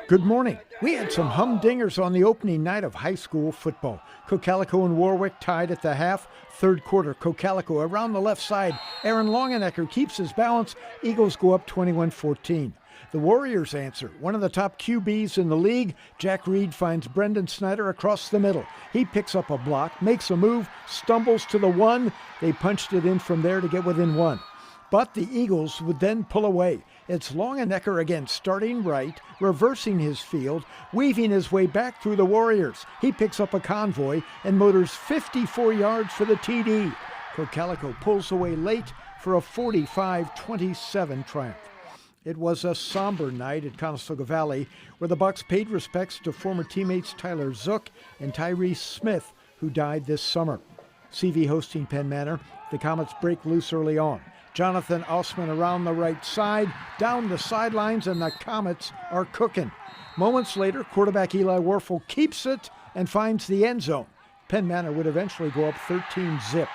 Good morning. We had some humdingers on the opening night of high school football. Cocalico and Warwick tied at the half. Third quarter, Cocalico around the left side. Aaron Longenecker keeps his balance. Eagles go up 21-14. The Warriors answer. One of the top QBs in the league, Jack Reed, finds Brendan Snyder across the middle. He picks up a block, makes a move, stumbles to the one. They punched it in from there to get within one. But the Eagles would then pull away. It's Longenecker again, starting right, reversing his field, weaving his way back through the Warriors. He picks up a convoy and motors 54 yards for the TD. Cocalico pulls away late for a 45-27 triumph. It was a somber night at Conestoga Valley, where the Bucs paid respects to former teammates Tyler Zook and Tyrese Smith, who died this summer. CV hosting Penn Manor, the Comets break loose early on. Jonathan Osman around the right side, down the sidelines, and the Comets are cooking. Moments later, quarterback Eli Warfel keeps it and finds the end zone. Penn Manor would eventually go up 13-zip.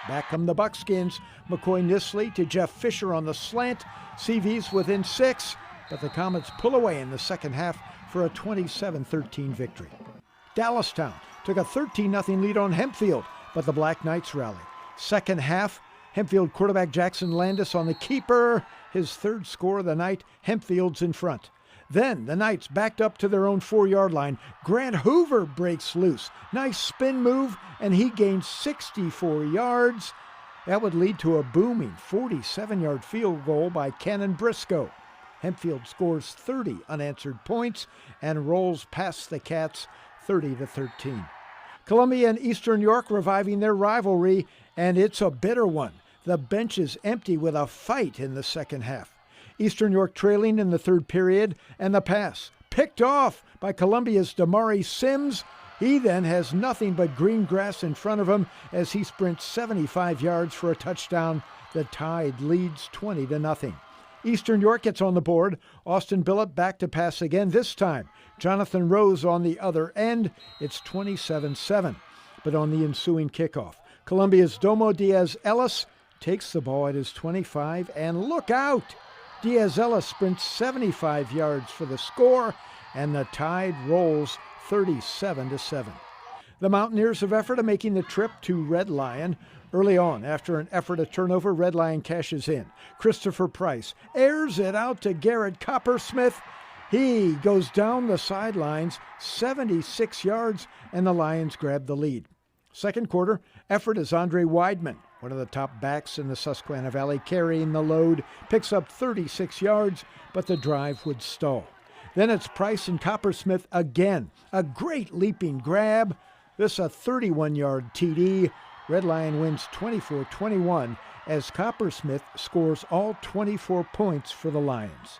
Back come the Buckskins. McCoy Nisley to Jeff Fisher on the slant. CV's within 6, but the Comets pull away in the second half for a 27-13 victory. Dallastown took a 13-0 lead on Hempfield, but the Black Knights rally. Second half, Hempfield quarterback Jackson Landis on the keeper. His third score of the night, Hempfield's in front. Then the Knights backed up to their own 4-yard line. Grant Hoover breaks loose. Nice spin move, and he gains 64 yards. That would lead to a booming 47-yard field goal by Cannon Briscoe. Hempfield scores 30 unanswered points and rolls past the Cats 30-13. Columbia and Eastern York reviving their rivalry, and it's a bitter one. The bench is empty with a fight in the second half. Eastern York trailing in the third period, and the pass picked off by Columbia's Damari Sims. He then has nothing but green grass in front of him as he sprints 75 yards for a touchdown. The Tide leads 20-0. Eastern York gets on the board. Austin Billett back to pass again this time. Jonathan Rose on the other end. It's 27-7. But on the ensuing kickoff, Columbia's Domo Diaz-Ellis takes the ball at his 25, and look out! Diaz-Ellis sprints 75 yards for the score, and the Tide rolls 37-7. The Mountaineers of Ephrata making the trip to Red Lion. Early on, after an Ephrata turnover, Red Lion cashes in. Christopher Price airs it out to Garrett Coppersmith. He goes down the sidelines, 76 yards, and the Lions grab the lead. Second quarter, Ephrata's Andre Weidman, one of the top backs in the Susquehanna Valley, carrying the load, picks up 36 yards, but the drive would stall. Then it's Price and Coppersmith again. A great leaping grab. This a 31-yard TD. Red Lion wins 24-21 as Coppersmith scores all 24 points for the Lions.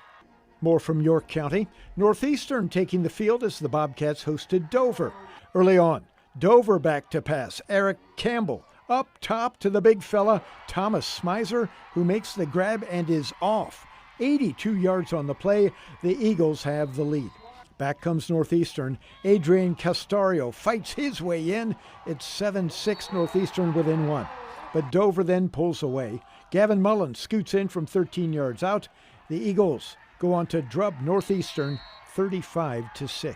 More from York County. Northeastern taking the field as the Bobcats hosted Dover. Early on, Dover back to pass. Eric Campbell up top to the big fella, Thomas Smizer, who makes the grab and is off. 82 yards on the play. The Eagles have the lead. Back comes Northeastern. Adrian Castario fights his way in. It's 7-6 Northeastern within 1. But Dover then pulls away. Gavin Mullen scoots in from 13 yards out. The Eagles go on to drub Northeastern 35-6.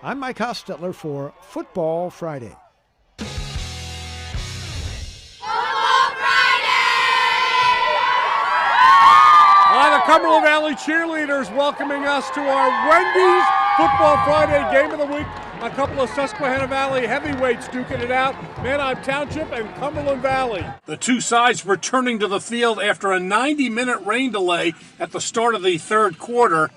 I'm Mike Hostetler for Football Friday. The Cumberland Valley cheerleaders welcoming us to our Wendy's Football Friday game of the week. A couple of Susquehanna Valley heavyweights duking it out, Manheim Township and Cumberland Valley. The two sides returning to the field after a 90-minute rain delay at the start of the third quarter.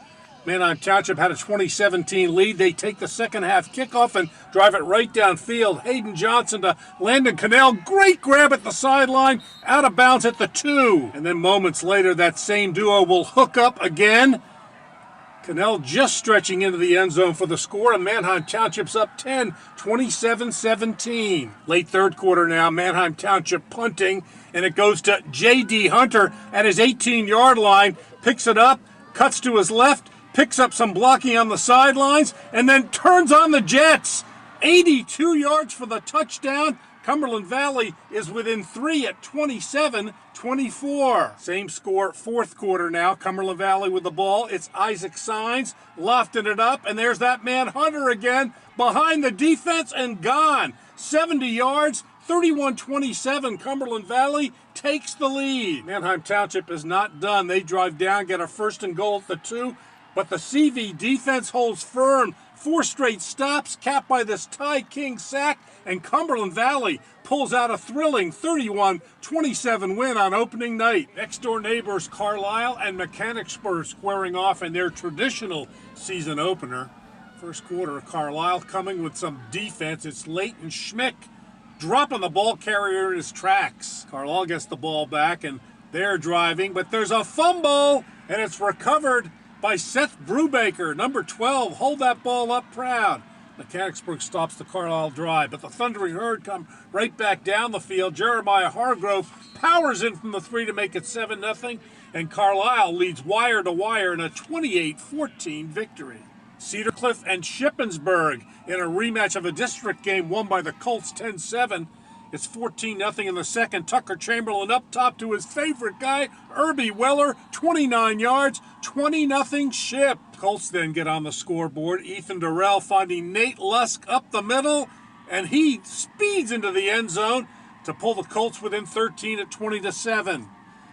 Manheim Township had a 2017 lead. They take the second half kickoff and drive it right downfield. Hayden Johnson to Landon Cannell. Great grab at the sideline, out of bounds at the 2. And then moments later, that same duo will hook up again. Cannell just stretching into the end zone for the score, and Manheim Township's up 10, 27-17. Late third quarter now, Manheim Township punting, and it goes to J.D. Hunter at his 18-yard line, picks it up, cuts to his left, picks up some blocking on the sidelines, and then turns on the Jets. 82 yards for the touchdown. Cumberland Valley is within 3 at 27-24. Same score, fourth quarter now. Cumberland Valley with the ball. It's Isaac Signs lofting it up, and there's that man Hunter again behind the defense and gone. 70 yards, 31-27. Cumberland Valley takes the lead. Manheim Township is not done. They drive down, get a first and goal at the 2, but the CV defense holds firm. 4 straight stops, capped by this Ty King sack, and Cumberland Valley pulls out a thrilling 31-27 win on opening night. Next door neighbors Carlisle and Mechanicsburg squaring off in their traditional season opener. First quarter, Carlisle coming with some defense. It's Leighton Schmick dropping the ball carrier in his tracks. Carlisle gets the ball back, and they're driving, but there's a fumble, and it's recovered by Seth Brubaker, number 12. Hold that ball up proud. Mechanicsburg stops the Carlisle drive, but the Thundering Herd come right back down the field. Jeremiah Hargrove powers in from the 3 to make it 7-0, and Carlisle leads wire to wire in a 28-14 victory. Cedar Cliff and Shippensburg in a rematch of a district game won by the Colts 10-7. It's 14-0 in the second. Tucker Chamberlain up top to his favorite guy, Irby Weller, 29 yards, 20-0 Ship. Colts then get on the scoreboard. Ethan Durrell finding Nate Lusk up the middle, and he speeds into the end zone to pull the Colts within 13 at 20-7.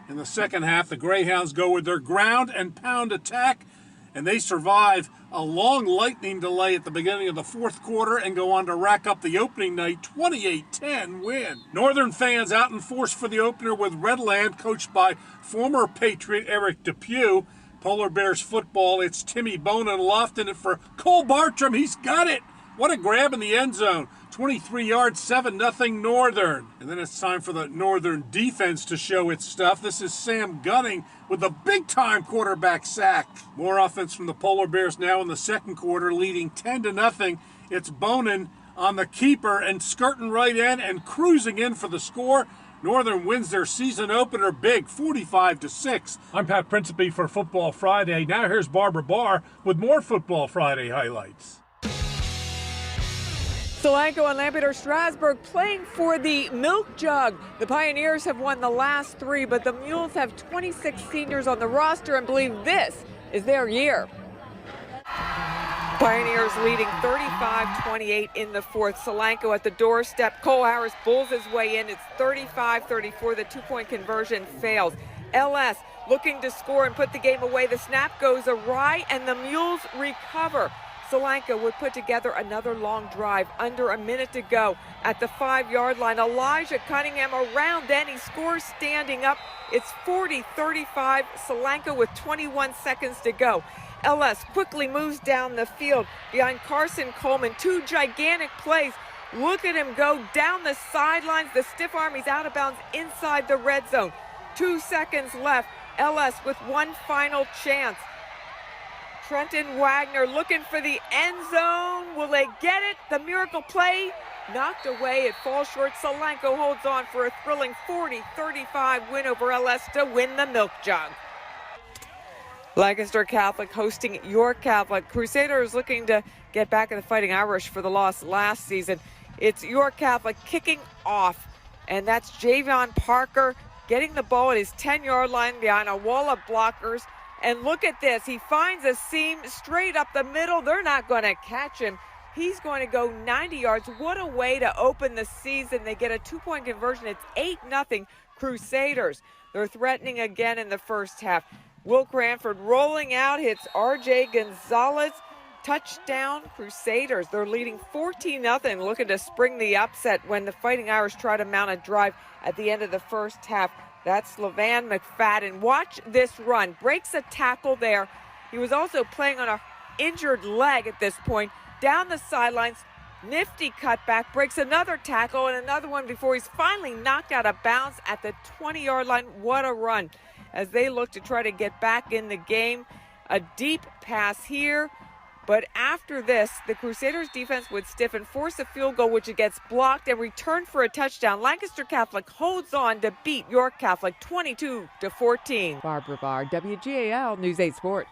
In the second half, the Greyhounds go with their ground and pound attack, and they survive a long lightning delay at the beginning of the fourth quarter and go on to rack up the opening night 28-10 win. Northern fans out in force for the opener with Redland, coached by former Patriot Eric Depew. Polar Bears football, it's Timmy Bonin lofting it for Cole Bartram. He's got it. What a grab in the end zone. 23 yards, 7-0 Northern. And then it's time for the Northern defense to show its stuff. This is Sam Gunning with a big-time quarterback sack. More offense from the Polar Bears now in the second quarter, leading 10-0. It's Bonin on the keeper and skirting right in and cruising in for the score. Northern wins their season opener big, 45-6. I'm Pat Principe for Football Friday. Now here's Barbara Barr with more Football Friday highlights. Solanco and Lampeter-Strasburg playing for the milk jug. The Pioneers have won the last 3, but the Mules have 26 seniors on the roster and believe this is their year. Pioneers leading 35-28 in the fourth. Solanco at the doorstep. Cole Harris bulls his way in. It's 35-34. The two-point conversion fails. LS looking to score and put the game away. The snap goes awry, and the Mules recover. Solanco would put together another long drive. Under a minute to go at the 5-yard line. Elijah Cunningham around then. He scores standing up. It's 40-35. Solanco with 21 seconds to go. LS quickly moves down the field behind Carson Coleman. 2 gigantic plays. Look at him go down the sidelines. The stiff arm, he's out of bounds inside the red zone. 2 seconds left. LS with one final chance. Trenton Wagner looking for the end zone. Will they get it? The miracle play knocked away. It falls short. Solanco holds on for a thrilling 40-35 win over LS to win the milk jug. Lancaster Catholic hosting York Catholic. Crusaders looking to get back in the Fighting Irish for the loss last season. It's York Catholic kicking off, and that's Javion Parker getting the ball at his 10-yard line behind a wall of blockers. And look at this. He finds a seam straight up the middle. They're not going to catch him. He's going to go 90 yards. What a way to open the season. They get a 2-point conversion. It's 8-0 Crusaders. They're threatening again in the first half. Will Cranford rolling out, hits R.J. Gonzalez. Touchdown Crusaders. They're leading 14-0, looking to spring the upset when the Fighting Irish try to mount a drive at the end of the first half. That's LeVan McFadden. Watch this run. Breaks a tackle there. He was also playing on an injured leg at this point. Down the sidelines, nifty cutback, breaks another tackle and another one before he's finally knocked out of bounds at the 20-yard line. What a run as they look to try to get back in the game. A deep pass here. But after this, the Crusaders defense would stiffen, force a field goal, which it gets blocked, and return for a touchdown. Lancaster Catholic holds on to beat York Catholic 22-14. Barbara Barr, WGAL News 8 Sports.